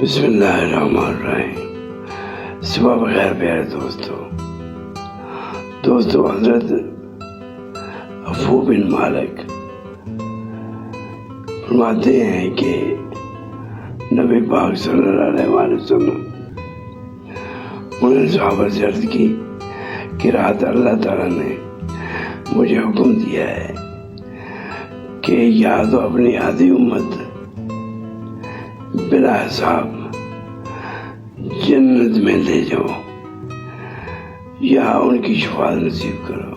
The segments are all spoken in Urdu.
بسم اللہ الرحمن الرحیم۔ صبح بخیر پیارے دوستو، حضرت افو بن مالک فرماتے ہیں کہ نبی پاک صلی اللہ علیہ وسلم انہوں نے صحابہ سے عرض کی کہ رات اللہ تعالیٰ نے مجھے حکم دیا ہے کہ یا تو اپنی آدھی امت بلا حساب جنت میں لے جاؤ یا ان کی شفاعت نصیب کرو۔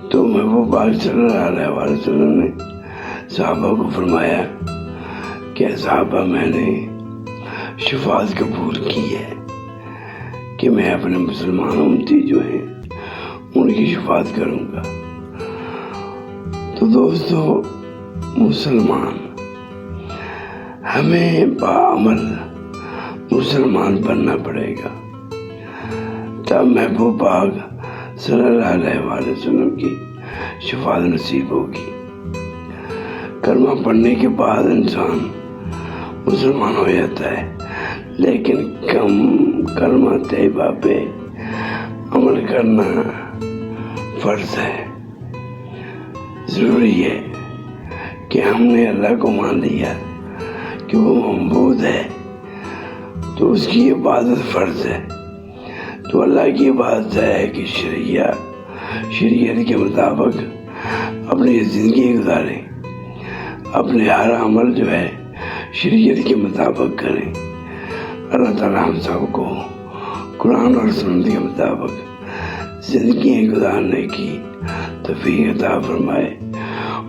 تو محبوب پاک صلی اللہ علیہ وسلم نے صحابہ کو فرمایا کہ صحابہ میں نے شفاعت قبول کی ہے کہ میں اپنے مسلمان امتی جو ہیں ان کی شفاعت کروں گا۔ تو دوستو، مسلمان ہمیں باعمل مسلمان بننا پڑے گا، تب محبوب پاک صلی اللہ علیہ وسلم کی شفاعت نصیب ہوگی۔ کلمہ پڑھنے کے بعد انسان مسلمان ہو جاتا ہے، لیکن کلمہ طیبہ پہ عمل کرنا فرض ہے۔ ضروری ہے کہ ہم نے اللہ کو مان لیا کہ وہ معبود ہے، تو اس کی عبادت فرض ہے۔ تو اللہ کی عبادت ہے کہ شریعت کے مطابق اپنی زندگی گزاریں، اپنے ہر عمل جو ہے شریعت کے مطابق کریں۔ اللہ تعالیٰ ہم سب کو قرآن اور سنت کے مطابق زندگی گزارنے کی توفیق عطا فرمائے،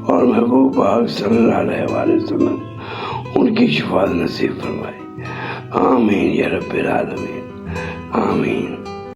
اور محبوب پاک صلی اللہ علیہ وسلم ان کی شفاعت نصیب فرمائے۔ آمین یا رب العالمین، آمین۔